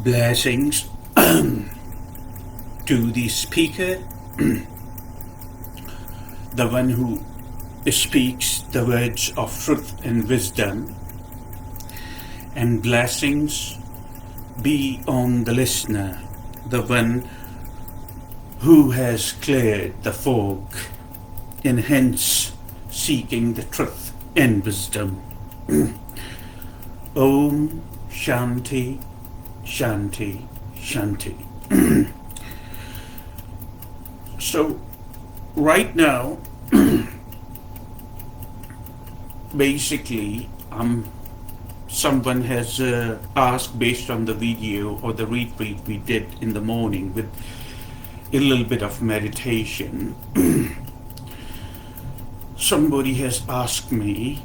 Blessings to the speaker, the one who speaks the words of truth and wisdom, and blessings be on the listener, the one who has cleared the fog and hence seeking the truth and wisdom. Om Shanti Shanti Shanti. So right now, basically, someone has asked, based on the video or the retreat we did in the morning with a little bit of meditation, somebody has asked me,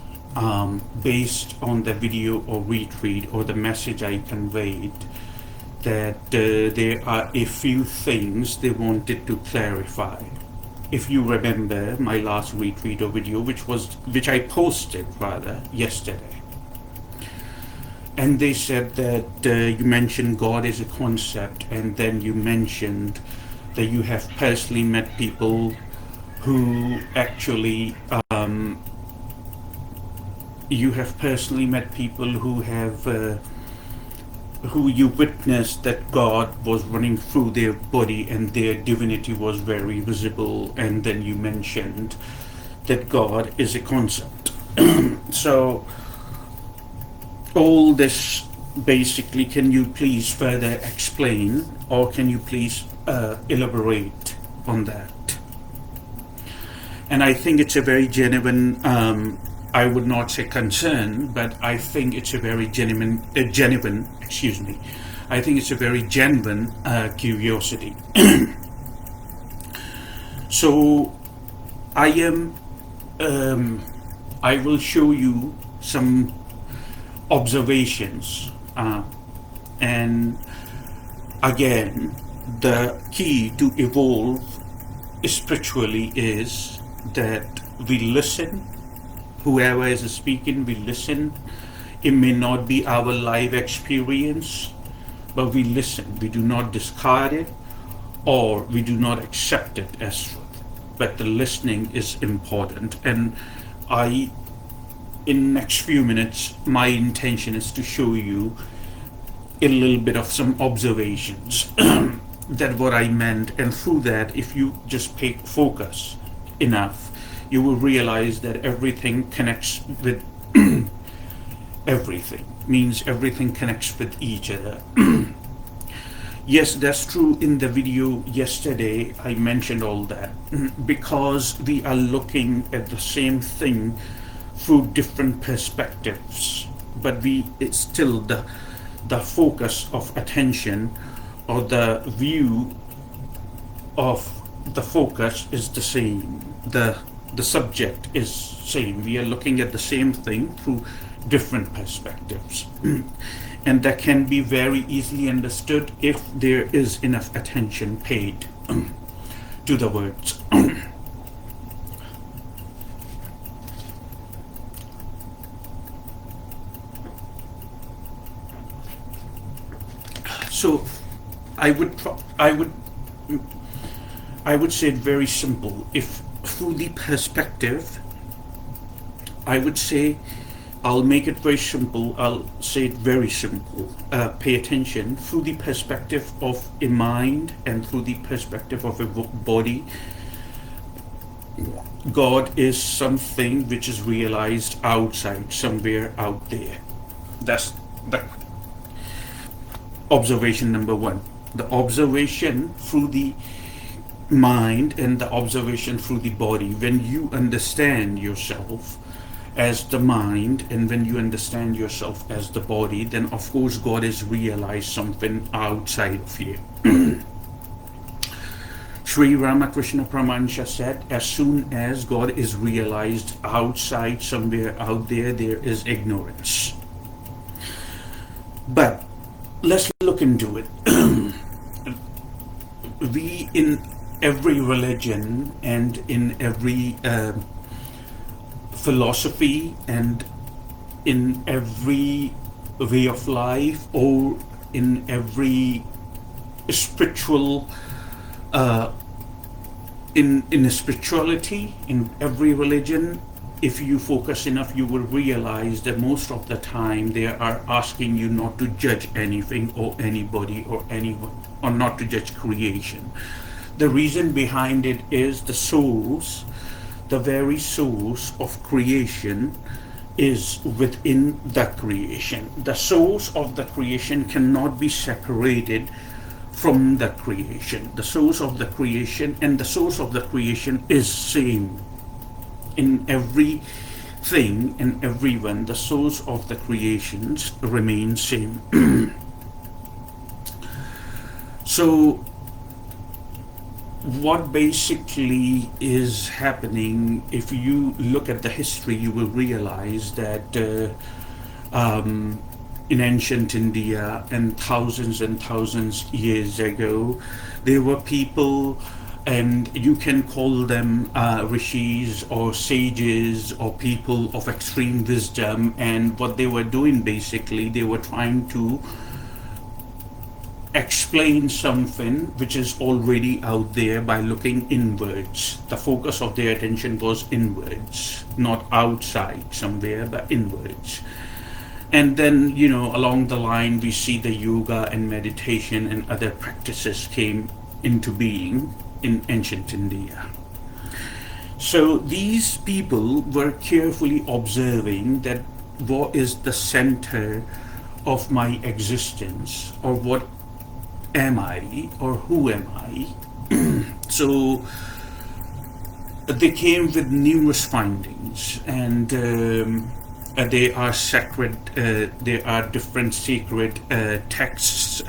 based on the video or retreat or the message I conveyed, that there are a few things they wanted to clarify. If you remember my last retreat or video, which I posted rather yesterday, and they said that you mentioned God as a concept, and then you mentioned that you have personally met people who actually who you witnessed that God was running through their body and their divinity was very visible, and then you mentioned that God is a concept. So all this, basically, can you please further explain, or can you please elaborate on that? And I think it's a very genuine, I would not say concern, but I think it's a very genuine, I think it's a very genuine curiosity. So I will show you some observations, and again, the key to evolve spiritually is that we listen. Whoever is speaking, we listen. It may not be our live experience, but we listen. We do not discard it, or we do not accept it as truth. But the listening is important. And in next few minutes, my intention is to show you a little bit of some observations that what I meant. And through that, if you just pay focus enough, you will realize that everything connects with everything, means everything connects with each other. Yes, that's true. In the video yesterday, I mentioned all that, because we are looking at the same thing through different perspectives, but it's still the focus of attention, or the view of the focus is the same. The subject is same. We are looking at the same thing through different perspectives. And that can be very easily understood if there is enough attention paid to the words. So I would say it very simple. If through the perspective, I would say, I'll make it very simple. I'll say it very simple. Pay attention. Through the perspective of a mind and through the perspective of a body, God is something which is realized outside, somewhere out there. That's the observation number one. The observation through the mind and the observation through the body. When you understand yourself as the mind and when you understand yourself as the body, then of course God is realized something outside of you. Sri Ramakrishna Paramahansa said, as soon as God is realized outside, somewhere out there, there is ignorance. But let's look into it. We, in every religion and in every philosophy and in every way of life, or in every spiritual in spirituality, in every religion, if you focus enough, you will realize that most of the time they are asking you not to judge anything or anybody or anyone, or not to judge creation. The reason behind it is the source, the very source of creation is within the creation. The source of the creation cannot be separated from the creation. The source of the creation and the source of the creation is same in everything and everyone. The source of the creations remains same. So what basically is happening, if you look at the history, you will realize that in ancient India and thousands years ago, there were people, and you can call them rishis or sages or people of extreme wisdom, and what they were doing basically, they were trying to explain something which is already out there by looking inwards. The focus of their attention was inwards, not outside somewhere, but inwards. And then, along the line, we see the yoga and meditation and other practices came into being in ancient India. So these people were carefully observing that what is the center of my existence, or what am I, or who am I? So they came with numerous findings, and they are sacred, there are different sacred texts,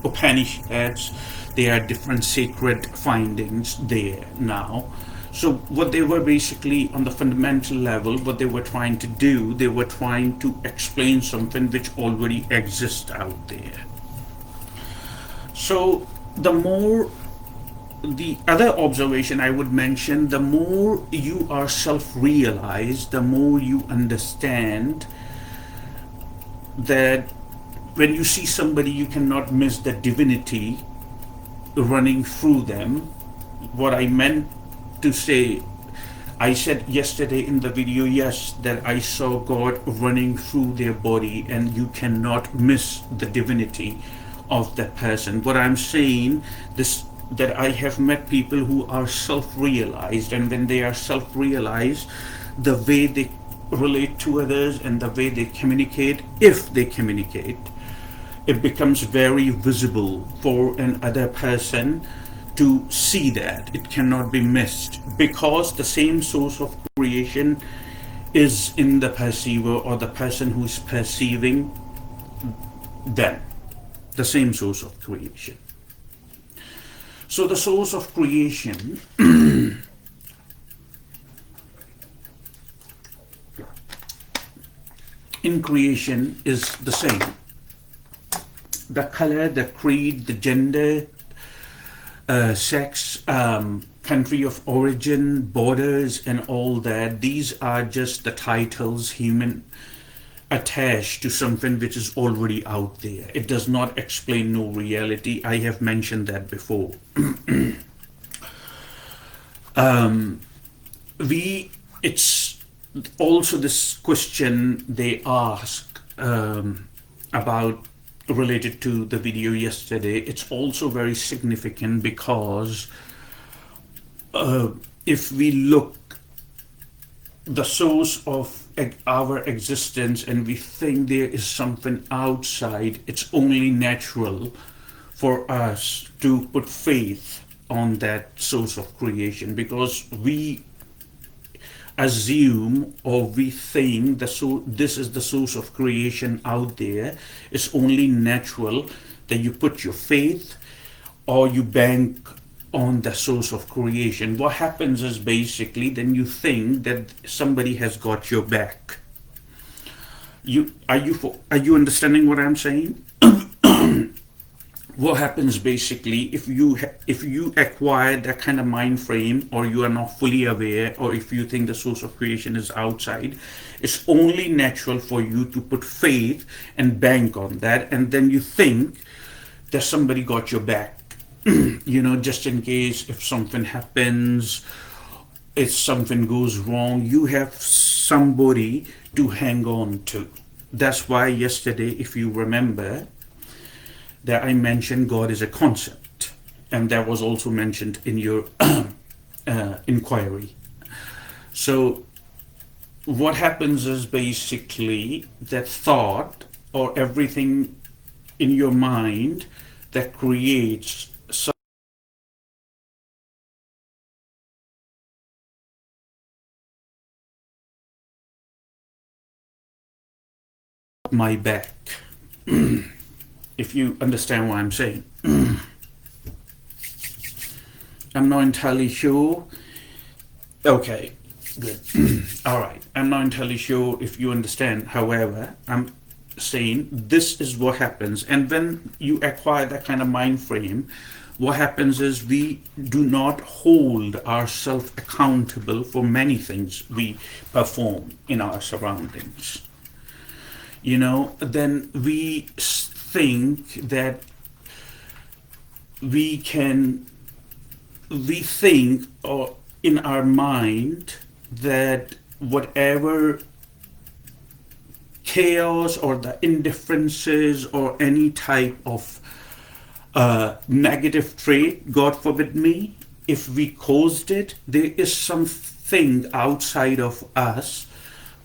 Upanishads, there are different sacred findings there now. So what they were basically, on the fundamental level, what they were trying to do, they were trying to explain something which already exists out there. So the other observation I would mention, the more you are self-realized, the more you understand that when you see somebody, you cannot miss the divinity running through them. What I meant to say, I said yesterday in the video, yes, that I saw God running through their body, and you cannot miss the divinity of that person. What I'm saying, this, that I have met people who are self-realized, and when they are self-realized, the way they relate to others and the way they communicate, if they communicate, it becomes very visible for another person to see that. It cannot be missed, because the same source of creation is in the perceiver, or the person who is perceiving them. The same source of creation. So the source of creation in creation is the same. The color, the creed, the gender, sex, country of origin, borders, and all that, these are just the titles human attached to something which is already out there. It does not explain no reality. I have mentioned that before. It's also this question they ask about, related to the video yesterday. It's also very significant, because if we look the source of our existence and we think there is something outside, it's only natural for us to put faith on that source of creation, because we assume, or we think this is the source of creation out there. It's only natural that you put your faith or you bank on the source of creation. What happens is basically then you think that somebody has got your back. Are you understanding what I'm saying? what happens basically if you acquire that kind of mind frame, or you are not fully aware, or if you think the source of creation is outside, it's only natural for you to put faith and bank on that, and then you think that somebody got your back. Just in case if something happens, if something goes wrong, you have somebody to hang on to. That's why yesterday, if you remember, that I mentioned God is a concept, and that was also mentioned in your inquiry. So what happens is basically that thought, or everything in your mind that creates my back, if you understand what I'm saying. I'm not entirely sure. Okay, good. All right. I'm not entirely sure if you understand. However, I'm saying this is what happens. And when you acquire that kind of mind frame, what happens is we do not hold ourselves accountable for many things we perform in our surroundings. Then we think that we can, we think, or in our mind, that whatever chaos or the indifferences or any type of negative trait, God forbid me, if we caused it, there is something outside of us,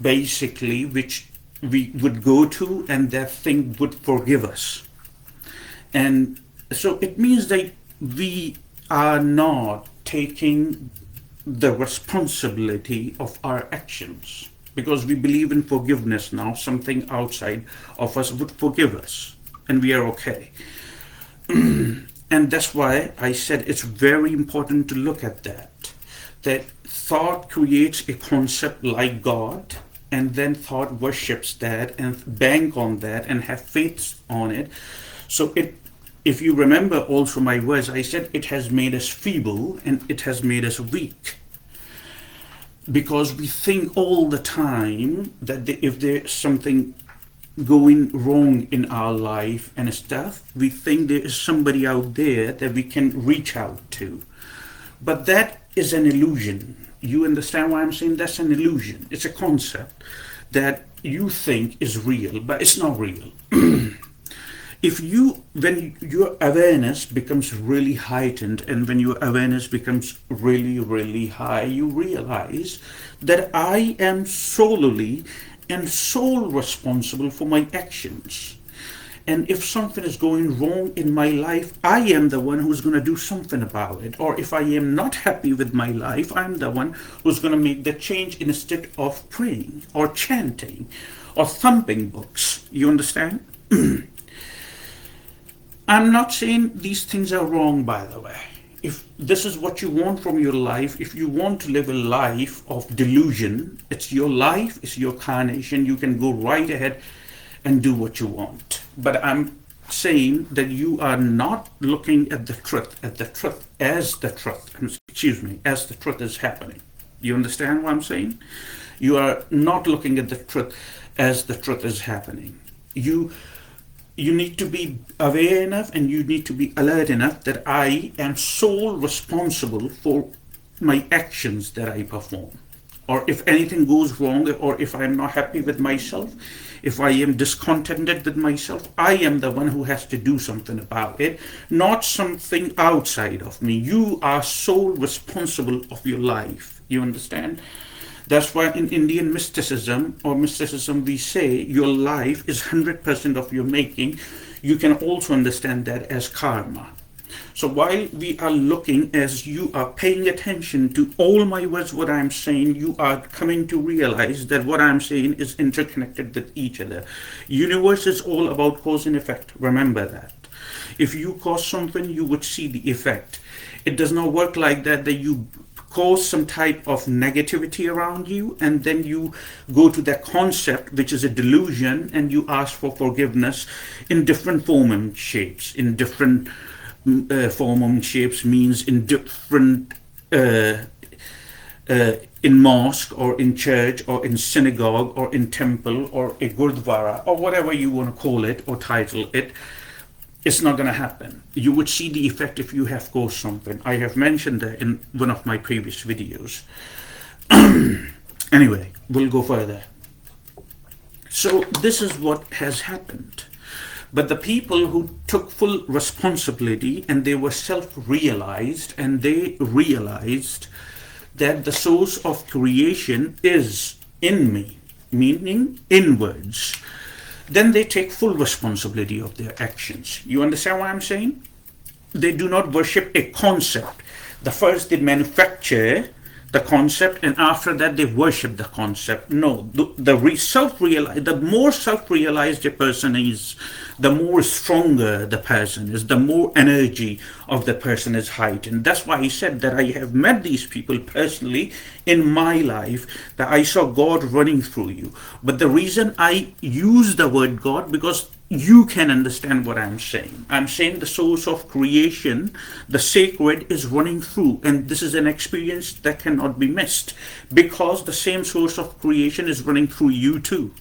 basically, which we would go to, and that thing would forgive us. And so it means that we are not taking the responsibility of our actions, because we believe in forgiveness now. Something outside of us would forgive us, and we are okay. And that's why I said it's very important to look at that thought creates a concept like God, and then thought worships that and bank on that and have faith on it. So if you remember also my words, I said it has made us feeble and it has made us weak, because we think all the time that if there's something going wrong in our life and stuff, we think there is somebody out there that we can reach out to. But that is an illusion. You understand what I'm saying? That's an illusion. It's a concept that you think is real, but it's not real. When your awareness becomes really heightened, and when your awareness becomes really, really high, you realize that I am solely and sole responsible for my actions. And if something is going wrong in my life, I am the one who's going to do something about it. Or if I am not happy with my life, I'm the one who's going to make the change, instead of praying or chanting or thumping books. You understand? I'm not saying these things are wrong, by the way. If this is what you want from your life, if you want to live a life of delusion, it's your life, it's your carnation, you can go right ahead and do what you want. But I'm saying that you are not looking at the truth, as the truth, as the truth is happening. You understand what I'm saying? You are not looking at the truth as the truth is happening. You need to be aware enough, and you need to be alert enough that I am sole responsible for my actions that I perform. Or if anything goes wrong, or if I am not happy with myself, if I am discontented with myself, I am the one who has to do something about it, not something outside of me. You are sole responsible of your life. You understand? That's why in Indian mysticism we say your life is 100% of your making. You can also understand that as karma. So while we are looking, as you are paying attention to all my words, what I'm saying, you are coming to realize that what I'm saying is interconnected with each other. Universe is all about cause and effect. Remember that. If you cause something, you would see the effect. It does not work like that you cause some type of negativity around you, and then you go to that concept, which is a delusion, and you ask for forgiveness in different form and shapes. In different form and shapes means in different in mosque or in church or in synagogue or in temple or a gurdwara or whatever you want to call it or title it. It's not going to happen. You would see the effect if you have caused something. I have mentioned that in one of my previous videos. Anyway, we'll go further. So this is what has happened. But the people who took full responsibility and they were self-realized, and they realized that the source of creation is in me, meaning inwards, then they take full responsibility of their actions. You understand what I'm saying? They do not worship a concept. The first they manufacture the concept, and after that they worship the concept. No, the more self-realized a person is, the more stronger the person is, the more energy of the person is heightened. That's why he said that I have met these people personally in my life, that I saw God running through you. But the reason I use the word God, because you can understand what I'm saying. I'm saying the source of creation, the sacred, is running through, and this is an experience that cannot be missed, because the same source of creation is running through you too.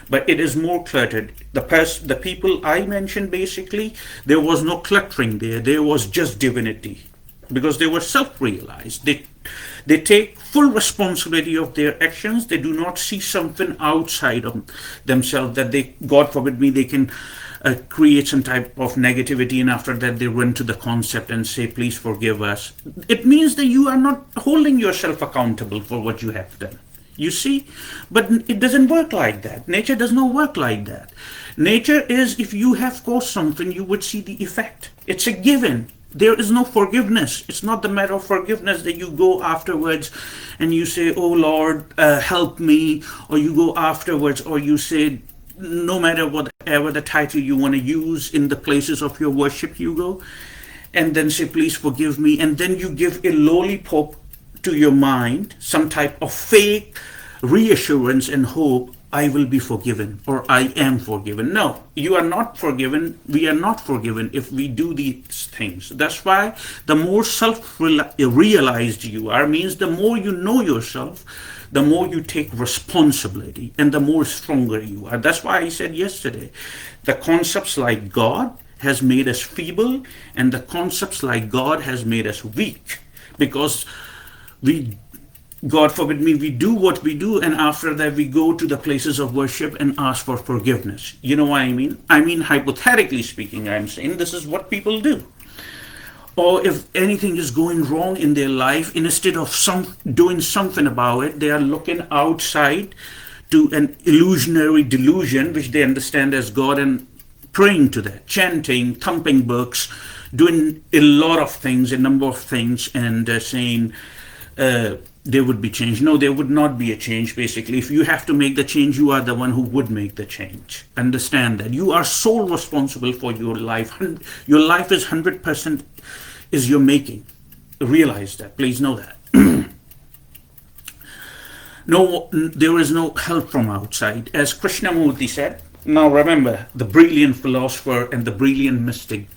But it is more cluttered. The people I mentioned, basically, there was no cluttering there. There was just divinity, because they were self-realized. They take full responsibility of their actions. They do not see something outside of themselves that they, God forbid me, they can create some type of negativity, and after that they run to the concept and say, please forgive us. It means that you are not holding yourself accountable for what you have done. You see? But it doesn't work like that. Nature does not work like that. Nature is, if you have caused something, you would see the effect. It's a given. There is no forgiveness. It's not the matter of forgiveness that you go afterwards and you say, oh Lord, help me, or you go afterwards, or you say, no matter whatever the title you want to use in the places of your worship, you go and then say, please forgive me, and then you give a lollipop to your mind, some type of fake reassurance and hope, I will be forgiven, or I am forgiven. No, you are not forgiven. We are not forgiven if we do these things. That's why the more self-realized you are, means the more you know yourself, the more you take responsibility, and the more stronger you are. That's why I said yesterday, the concepts like God has made us feeble, and the concepts like God has made us weak, because we, God forbid me, we do what we do, and after that we go to the places of worship and ask for forgiveness. You know what I mean? I mean, hypothetically speaking, I'm saying this is what people do. Or if anything is going wrong in their life, instead of doing something about it, they are looking outside to an illusionary delusion, which they understand as God, and praying to that, chanting, thumping books, doing a lot of things, a number of things, and saying, there would be change. No, there would not be a change. Basically, if you have to make the change, you are the one who would make the change. Understand that you are sole responsible for your life. Your life is 100% is your making. Realize that. Please know that. No, there is no help from outside, as Krishnamurti said. Now remember, the brilliant philosopher and the brilliant mystic.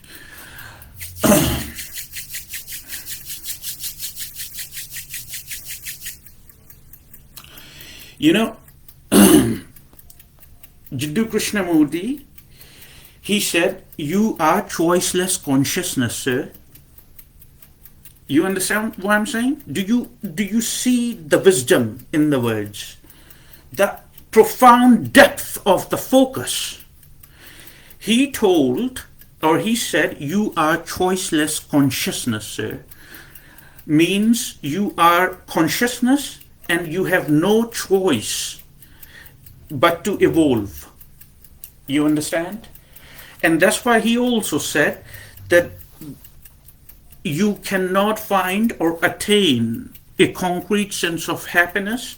You know, Jiddu Krishnamurti, he said, you are choiceless consciousness, sir. You understand what I'm saying? Do you see the wisdom in the words? The profound depth of the focus. He told, or he said, you are choiceless consciousness, sir. Means you are consciousness, and you have no choice but to evolve. You understand? And that's why he also said that you cannot find or attain a concrete sense of happiness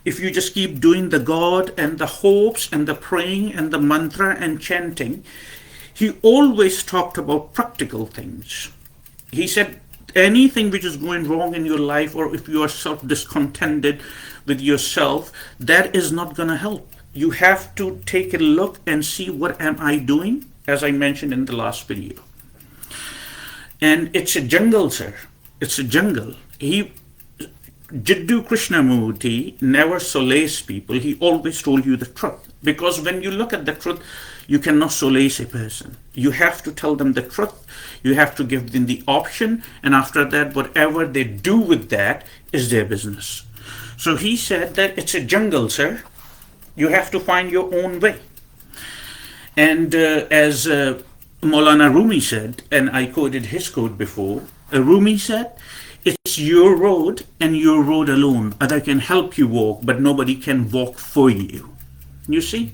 if you just keep doing the God and the hopes and the praying and the mantra and chanting. He always talked about practical things. He said, anything which is going wrong in your life, or if you are self discontented with yourself, that is not going to help. You have to take a look and see, what am I doing, as I mentioned in the last video. And it's a jungle, sir. It's a jungle. Jiddu Krishnamurti never solaced people. He always told you the truth. Because when you look at the truth, you cannot solace a person. You have to tell them the truth. You have to give them the option. And after that, whatever they do with that is their business. So he said that it's a jungle, sir. You have to find your own way. And as Maulana Rumi said, and I quoted his quote before, Rumi said, it's your road and your road alone. Other can help you walk, but nobody can walk for you. You see?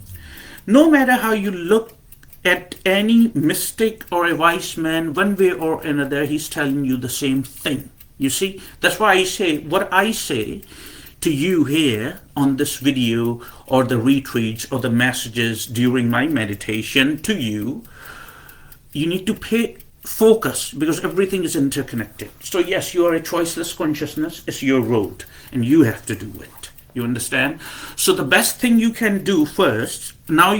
No matter how you look at any mystic or a wise man, one way or another, he's telling you the same thing. You see? That's why I say, what I say to you here on this video, or the retreats, or the messages during my meditation to you, you need to pay focus, because everything is interconnected. So yes, you are a choiceless consciousness. It's your road, and you have to do it. You understand? So the best thing you can do first, now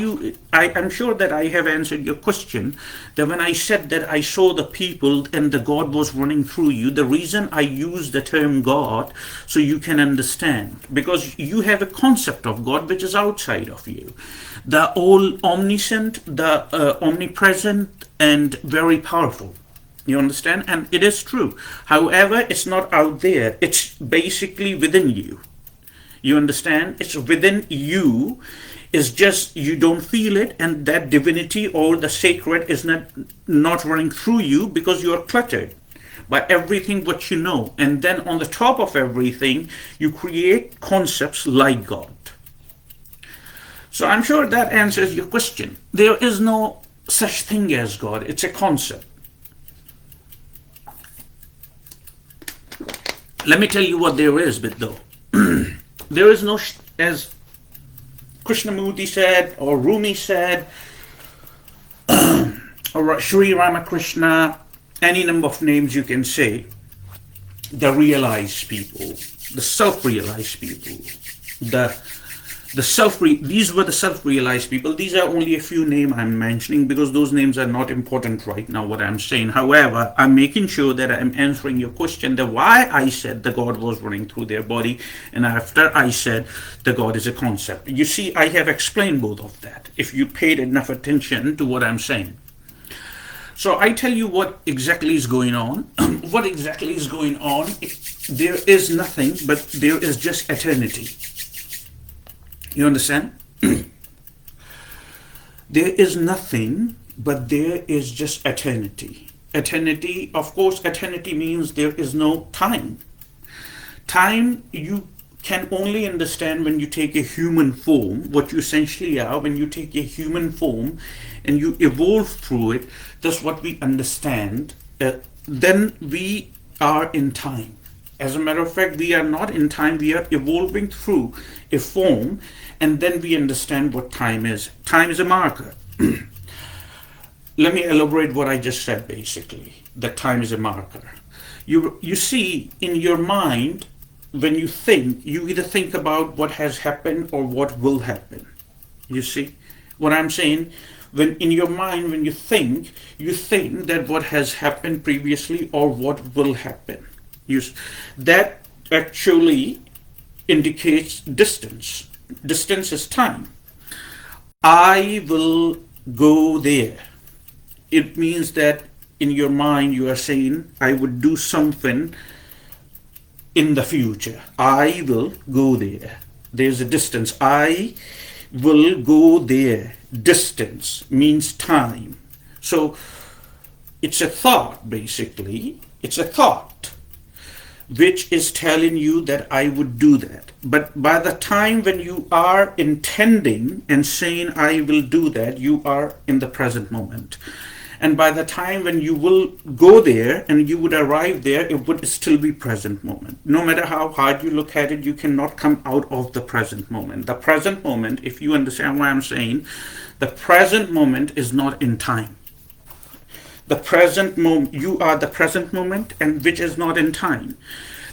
I'm sure that I have answered your question, that when I said that I saw the people and the God was running through you, the reason I use the term God, so you can understand, because you have a concept of God which is outside of you. The all omniscient, the omnipresent, and very powerful. You understand? And it is true. However, it's not out there. It's basically within you. You understand? It's within you. It's just you don't feel it, and that divinity or the sacred is not running through you, because you are cluttered by everything what you know. And then on the top of everything, you create concepts like God. So I'm sure that answers your question. There is no such thing as God. It's a concept. Let me tell you what there is, but though. There is no, as Krishnamurti said, or Rumi said, or Sri Ramakrishna, any number of names you can say, the realized people, the self-realized people, these were the self-realized people. These are only a few names I'm mentioning, because those names are not important right now, what I'm saying. However, I'm making sure that I'm answering your question, that why I said the God was running through their body, and after I said the God is a concept. You see, I have explained both of that, if you paid enough attention to what I'm saying. So I tell you what exactly is going on. What exactly is going on? There is nothing, but there is just eternity. You understand? There is nothing, but there is just eternity. Eternity, of course, eternity means there is no time. Time you can only understand when you take a human form, what you essentially are. When you take a human form and you evolve through it, that's what we understand. Then we are in time. As a matter of fact, we are not in time, we are evolving through a form, and then we understand what time is. Time is a marker. Let me elaborate what I just said, basically, that time is a marker. You see, in your mind, when you think, you either think about what has happened or what will happen. You see what I'm saying? When in your mind, when you think that what has happened previously or what will happen. That actually indicates distance. Distance is time. I will go there. It means that in your mind you are saying, I would do something in the future. I will go there. There's a distance. I will go there. Distance means time. So it's a thought, basically. It's a thought which is telling you that I would do that. But by the time when you are intending and saying I will do that, you are in the present moment. And by the time when you will go there and you would arrive there, it would still be present moment. No matter how hard you look at it, you cannot come out of the present moment. The present moment, if you understand what I'm saying, the present moment is not in time. The present moment, you are the present moment, and which is not in time.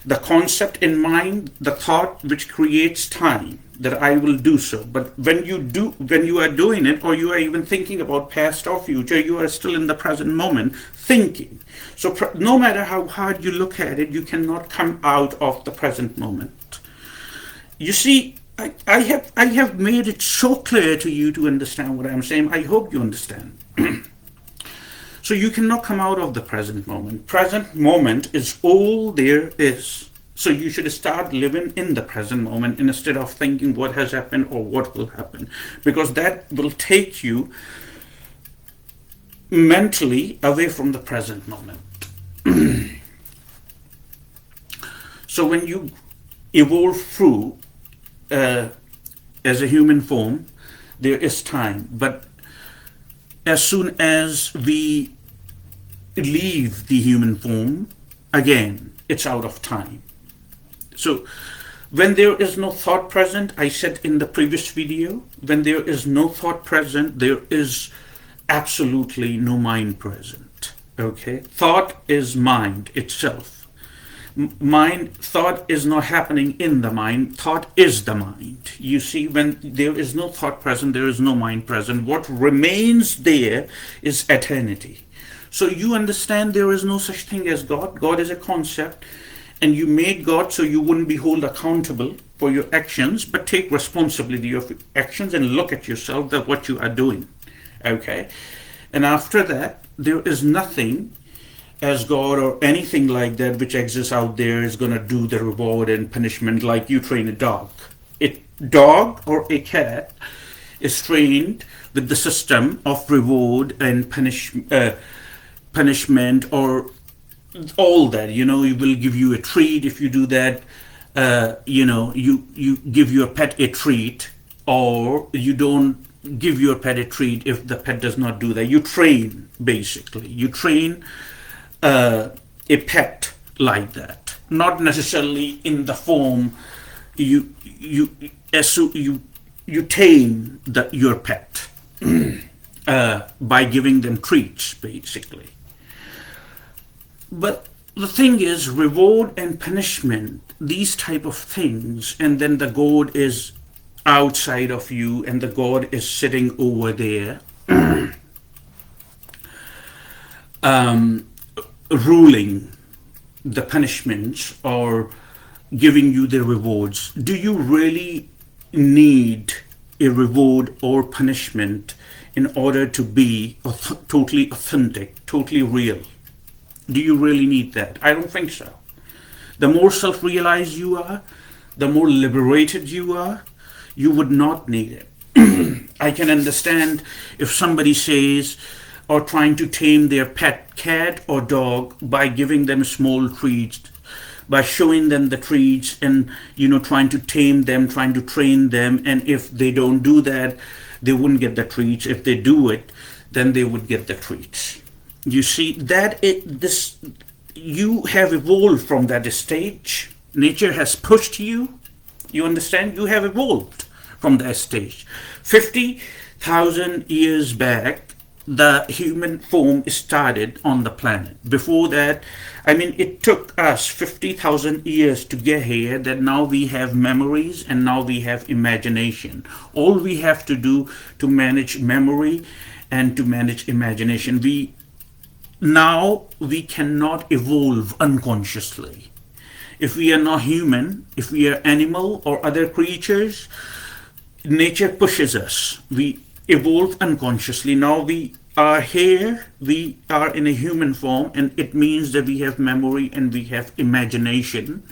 The concept in mind, the thought which creates time, that I will do so. But when you are doing it, or you are even thinking about past or future, you are still in the present moment thinking. So no matter how hard you look at it, you cannot come out of the present moment. You see, I have made it so clear to you to understand what I'm saying. I hope you understand. So you cannot come out of the present moment. Present moment is all there is. So you should start living in the present moment instead of thinking what has happened or what will happen, because that will take you mentally away from the present moment. So when you evolve through as a human form, there is time. But as soon as we leave the human form, again, it's out of time. So when there is no thought present, I said in the previous video, when there is no thought present, there is absolutely no mind present. Okay? Thought is mind itself. Thought is not happening in the mind. Thought is the mind. You see, when there is no thought present, there is no mind present. What remains there is eternity. So you understand there is no such thing as God. God is a concept, and you made God so you wouldn't be held accountable for your actions, but take responsibility of your actions and look at yourself, that what you are doing. Okay? And after that, there is nothing as God or anything like that which exists out there is going to do the reward and punishment like you train a dog. A dog or a cat is trained with the system of reward and punishment or all that. You know, it will give you a treat if you do that. You give your pet a treat, or you don't give your pet a treat if the pet does not do that. You train, basically. You train a pet like that, not necessarily in the form you tame your pet by giving them treats, basically. But the thing is, reward and punishment, these type of things, and then the God is outside of you and the God is sitting over there ruling the punishments or giving you the rewards. Do you really need a reward or punishment in order to be totally authentic, totally real? Do you really need that? I don't think so. The more self-realized you are, the more liberated you are, you would not need it. I can understand if somebody says, or trying to tame their pet cat or dog by giving them small treats, by showing them the treats and, trying to tame them, trying to train them. And if they don't do that, they wouldn't get the treats. If they do it, then they would get the treats. You see, you have evolved from that stage. Nature has pushed you. You understand? You have evolved from that stage. 50,000 years back, the human form started on the planet. Before that, it took us 50,000 years to get here, that now we have memories and now we have imagination. All we have to do to manage memory and to manage imagination, we cannot evolve unconsciously. If we are not human, if we are animal or other creatures, nature pushes us. We evolve unconsciously. Now we are here, we are in a human form, and it means that we have memory and we have imagination.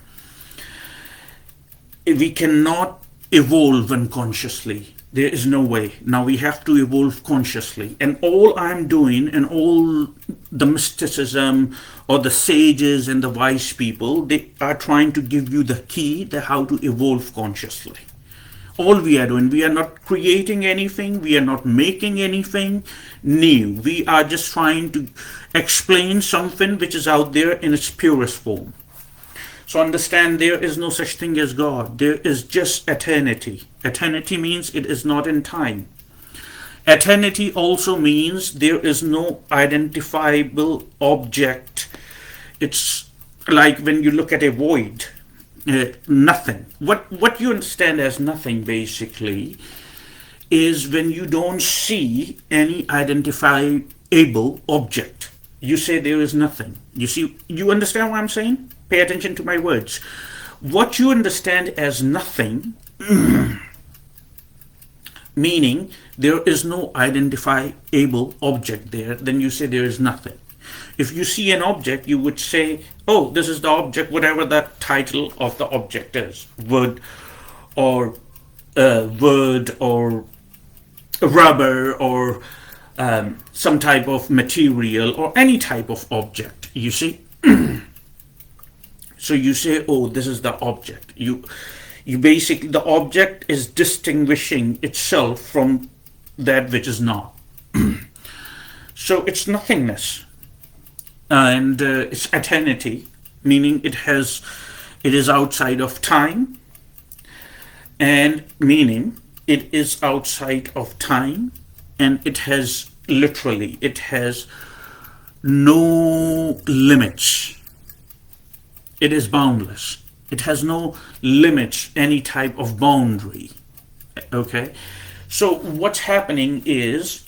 We cannot evolve unconsciously. There is no way. Now we have to evolve consciously. And all I'm doing, and all the mysticism or the sages and the wise people, they are trying to give you the key to how to evolve consciously. All we are doing, we are not creating anything, we are not making anything new. We are just trying to explain something which is out there in its purest form. So understand, there is no such thing as God. There is just eternity. Eternity means it is not in time. Eternity also means there is no identifiable object. It's like when you look at a void, nothing. What you understand as nothing basically is when you don't see any identifiable object. You say there is nothing. You see, you understand what I'm saying? Pay attention to my words. What you understand as nothing, meaning there is no identifiable object there, then you say there is nothing. If you see an object, you would say, oh, this is the object, whatever the title of the object is. Wood or rubber or some type of material or any type of object, you see. So you say, oh, this is the object. You basically, the object is distinguishing itself from that which is not. So it's nothingness, and it's eternity, meaning it is outside of time, and meaning it is outside of time, and it has no limits. It is boundless. It has no limits, any type of boundary. Okay? So what's happening is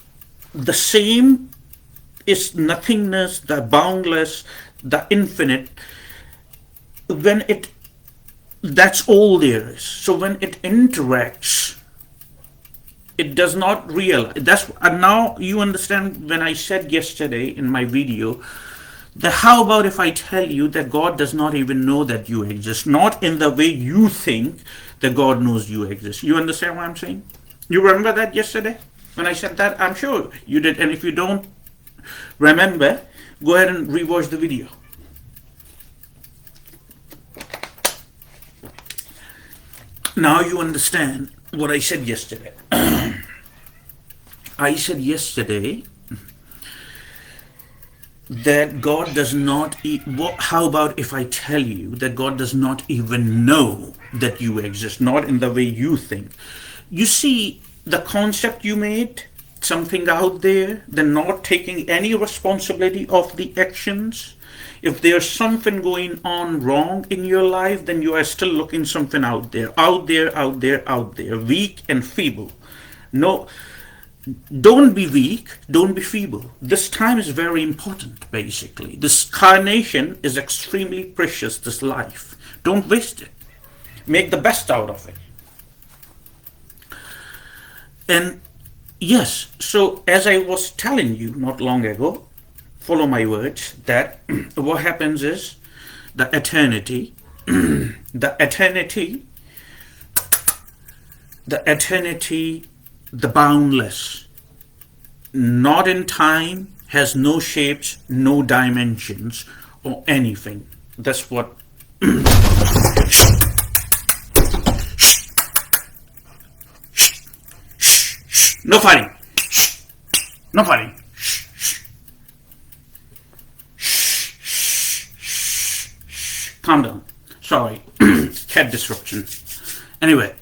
the same is nothingness, the boundless, the infinite. That's all there is. So when it interacts, it does not realize. And now you understand when I said yesterday in my video, how about if I tell you that God does not even know that you exist? Not in the way you think that God knows you exist. You understand what I'm saying? You remember that yesterday when I said that? I'm sure you did. And if you don't remember, go ahead and rewatch the video. Now you understand what I said yesterday. I said yesterday that God does not. How about if I tell you that God does not even know that you exist, not in the way you think? You see the concept you made, something out there, then not taking any responsibility of the actions. If there's something going on wrong in your life, then you are still looking something out there, weak and feeble. No. Don't be weak, don't be feeble. This time is very important, basically. This carnation is extremely precious, this life. Don't waste it. Make the best out of it. And yes, so as I was telling you not long ago, follow my words, that what happens is the eternity, the boundless, not in time, has no shapes, no dimensions, or anything. That's what. No fighting. No fighting. Calm down. Sorry. Cat disruption. Anyway.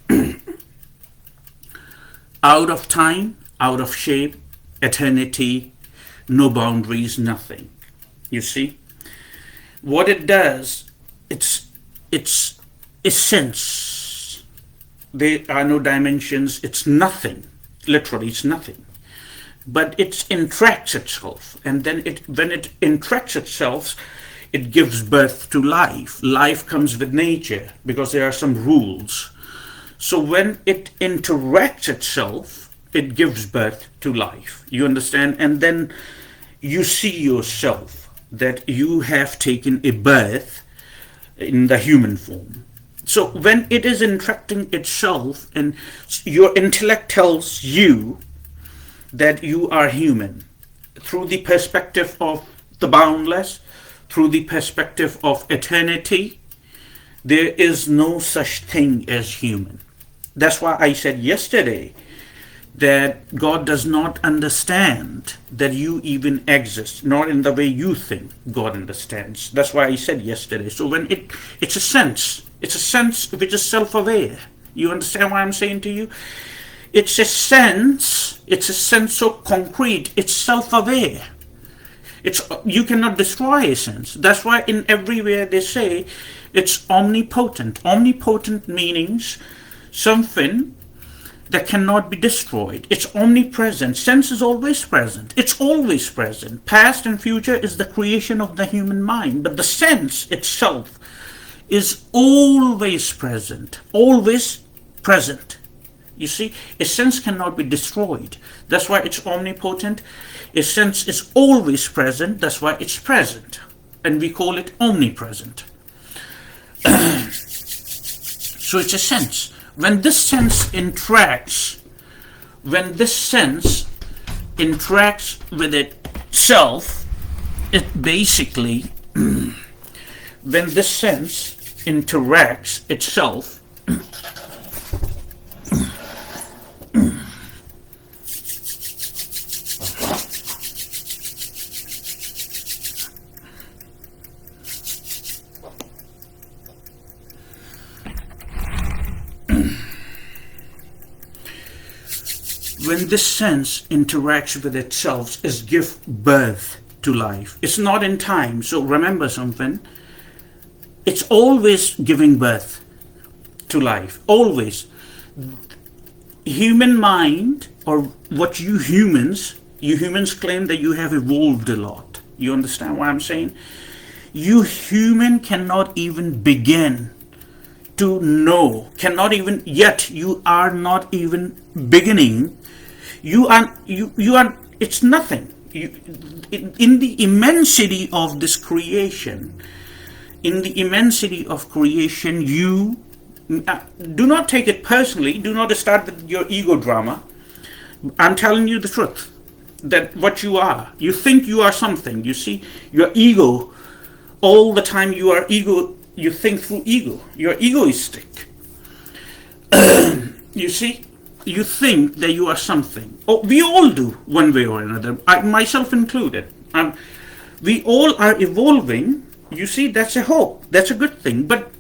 Out of time, out of shape, eternity, no boundaries, nothing. You see? What it does, it's essence. There are no dimensions, it's nothing. Literally, it's nothing. But it interacts itself, and then when it interacts itself, it gives birth to life. Life comes with nature, because there are some rules. So when it interacts itself, it gives birth to life. You understand? And then you see yourself that you have taken a birth in the human form. So when it is interacting itself, and your intellect tells you that you are human, through the perspective of the boundless, through the perspective of eternity, there is no such thing as human. That's why I said yesterday that God does not understand that you even exist, not in the way you think God understands. That's why I said yesterday. So when it's a sense which is self-aware. You understand what I'm saying to you? It's a sense so concrete, it's self-aware. You cannot destroy a sense. That's why in everywhere they say it's omnipotent. Omnipotent means something that cannot be destroyed. It's omnipresent. Sense is always present. It's always present. Past and future is the creation of the human mind, but the sense itself is always present. Always present. You see, a sense cannot be destroyed. That's why it's omnipotent. A sense is always present. That's why it's present. And we call it omnipresent. So it's a sense. When this sense interacts with itself, it basically, when this sense interacts itself, when this sense interacts with itself, is give birth to life. It's not in time. So remember something. It's always giving birth to life. Always. Human mind, or what you humans claim that you have evolved a lot. You understand what I'm saying? You human cannot even begin to know, yet you are not even beginning. You are, it's nothing. In the immensity of this creation, you do not take it personally. Do not start with your ego drama. I'm telling you the truth, that what you are. You think you are something. You see, your ego, all the time you are ego, you think through ego. You're egoistic. You see, you think that you are something. Oh, we all do, one way or another, myself included. We all are evolving. You see, that's a hope. That's a good thing. But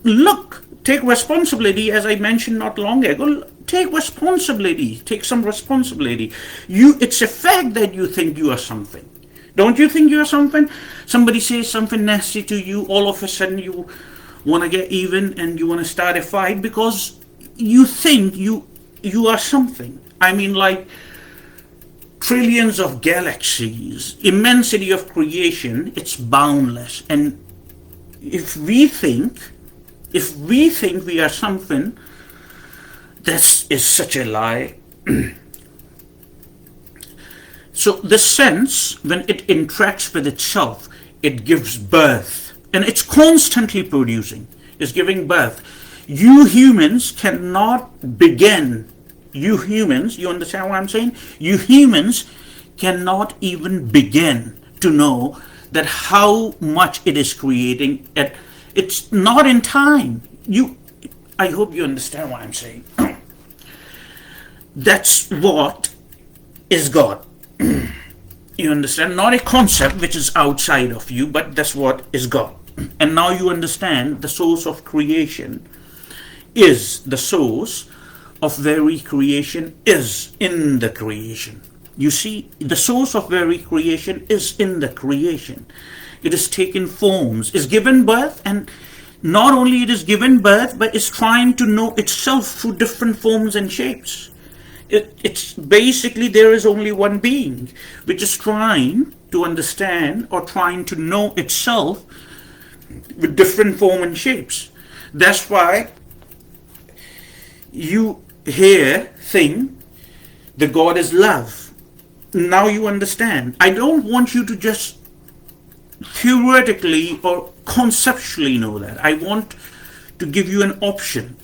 look, take responsibility, as I mentioned not long ago. Take responsibility. Take some responsibility. It's a fact that you think you are something. Don't you think you are something? Somebody says something nasty to you, all of a sudden you want to get even and you want to start a fight because you think you are something. I mean, like trillions of galaxies, immensity of creation, it's boundless. And if we think we are something, that is such a lie. So the sense, when it interacts with itself, it gives birth. And it's constantly producing. It's giving birth. You humans cannot begin. You humans, you understand what I'm saying? You humans cannot even begin to know that how much it is creating. It's not in time. I hope you understand what I'm saying. That's what is God. You understand? Not a concept which is outside of you, but that's what is God. And now you understand the source of creation is the source of very creation is in the creation. You see, the source of very creation is in the creation. It is taken forms, is given birth, and not only it is given birth, but it's trying to know itself through different forms and shapes. It's basically, there is only one being which is trying to understand or trying to know itself with different form and shapes. That's why you think the God is love. Now you understand. I don't want you to just theoretically or conceptually know that. I want to give you an option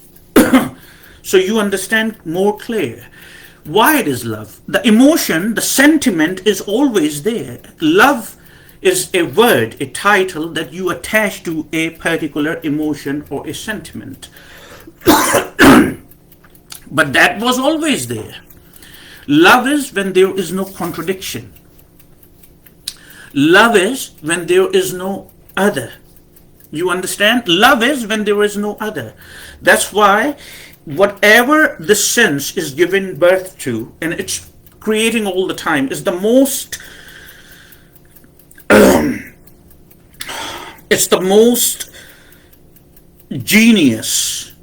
so you understand more clear why it is love. The emotion, the sentiment is always there. Love is a word, a title that you attach to a particular emotion or a sentiment. But that was always there. Love is when there is no contradiction. Love is when there is no other. You understand? Love is when there is no other. That's why whatever the sense is given birth to, and it's creating all the time, is the most, it's the most genius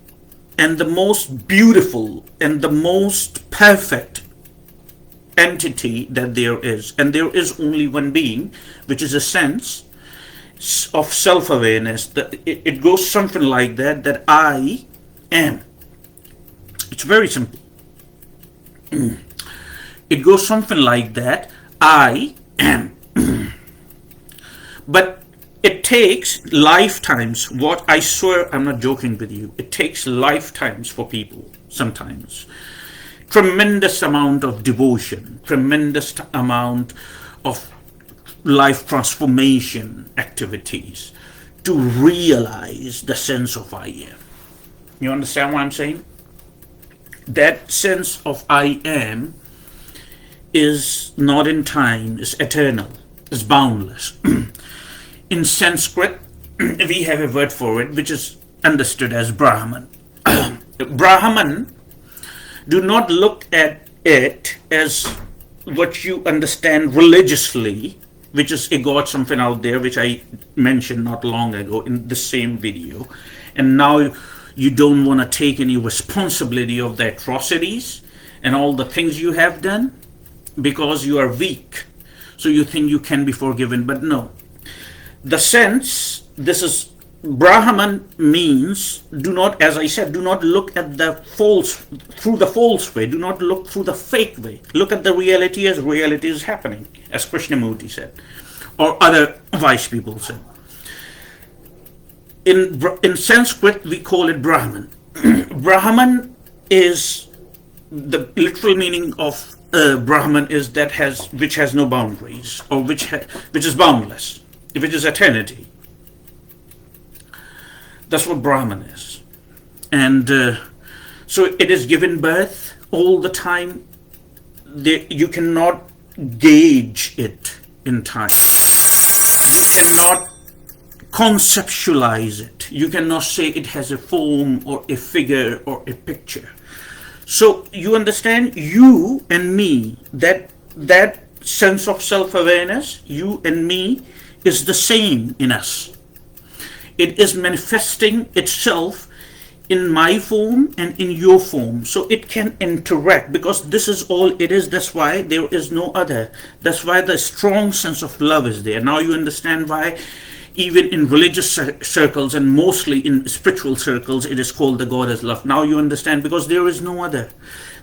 and the most beautiful and the most perfect entity that there is. And there is only one being, which is a sense of self-awareness. That it goes something like that, that I am. It's very simple. It goes something like that, I am. But it takes lifetimes. What I swear, I'm not joking with you. It takes lifetimes for people sometimes. Tremendous amount of devotion, tremendous amount of life transformation activities to realize the sense of I am. You understand what I'm saying? That sense of I am is not in time, is eternal, is boundless. In Sanskrit, we have a word for it which is understood as Brahman. Brahman, do not look at it as what you understand religiously, which is a god something out there, which I mentioned not long ago in the same video. And now you don't want to take any responsibility of the atrocities and all the things you have done because you are weak. So you think you can be forgiven, but no. The sense, this is Brahman means, do not, as I said, do not look at the false, through the false way. Do not look through the fake way. Look at the reality as reality is happening, as Krishnamurti said, or other wise people said. In Sanskrit, we call it Brahman. Brahman is, the literal meaning of Brahman is that which has no boundaries, or which is boundless, which is eternity. That's what Brahman is. And so it is given birth all the time. You cannot gauge it in time. You cannot conceptualize it. You cannot say it has a form or a figure or a picture. So you understand, you and me, that sense of self-awareness, you and me, is the same in us. It is manifesting itself in my form and in your form, so it can interact, because this is all it is. That's why there is no other. That's why the strong sense of love is there. Now you understand why even in religious circles and mostly in spiritual circles it is called the God is love. Now you understand, because there is no other.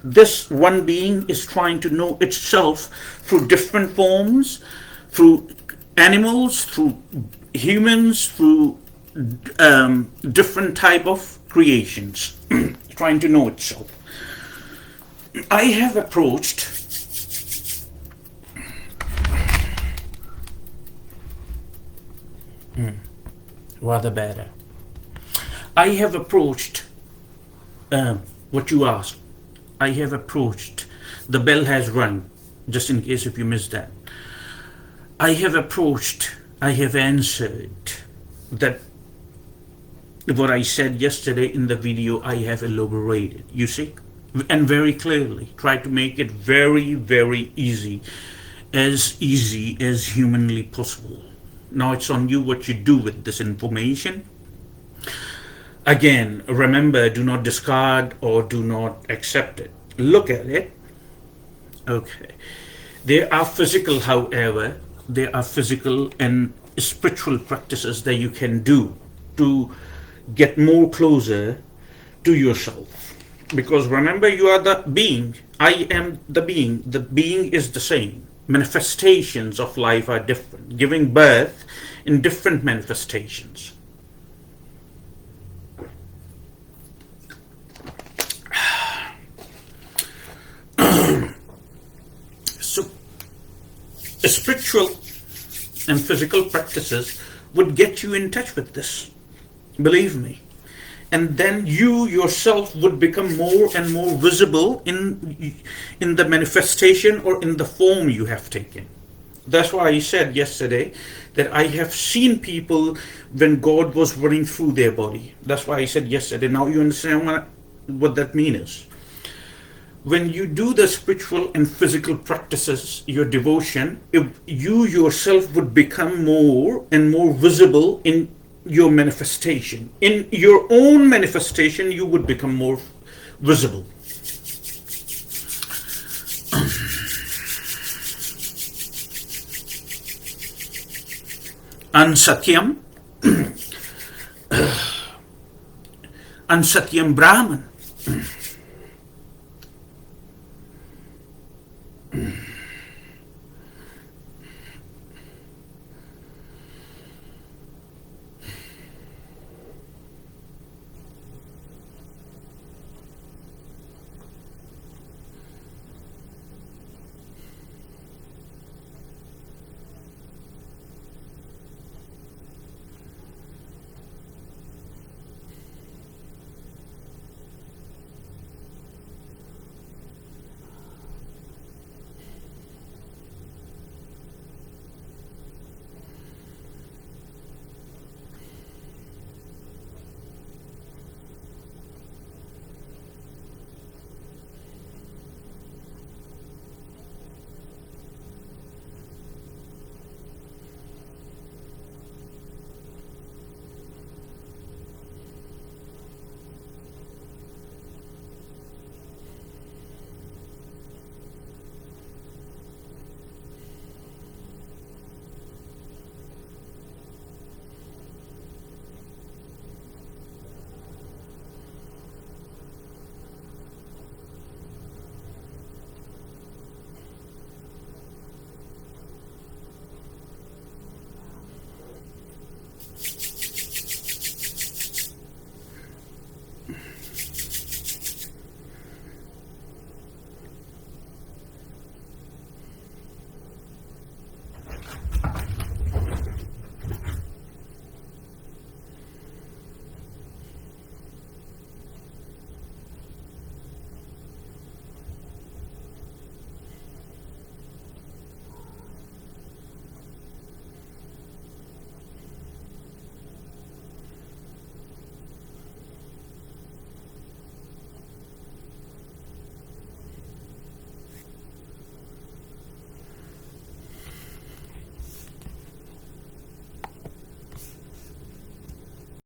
This one being is trying to know itself through different forms, through animals, through humans, through different type of creations, trying to know itself. I have approached rather better. I have approached what you asked. I have approached. The bell has rung, just in case if you missed that. I have approached. I have answered that. What I said yesterday in the video, I have elaborated, you see, and very clearly. Try to make it very, very easy as humanly possible. Now it's on you what you do with this information. Again, remember, do not discard or do not accept it. Look at it. Okay. There are physical, however, there are physical and spiritual practices that you can do to get more closer to yourself. Because remember, you are the being. I am the being. The being is the same. Manifestations of life are different, giving birth in different manifestations. So spiritual and physical practices would get you in touch with this. Believe me. And then you yourself would become more and more visible in the manifestation or in the form you have taken. That's why I said yesterday that I have seen people when God was running through their body. That's why I said yesterday. Now you understand What that means is, when you do the spiritual and physical practices, your devotion, you yourself would become more and more visible in your manifestation. In your own manifestation, you would become more visible. Ansatyam, Ansatyam Brahman.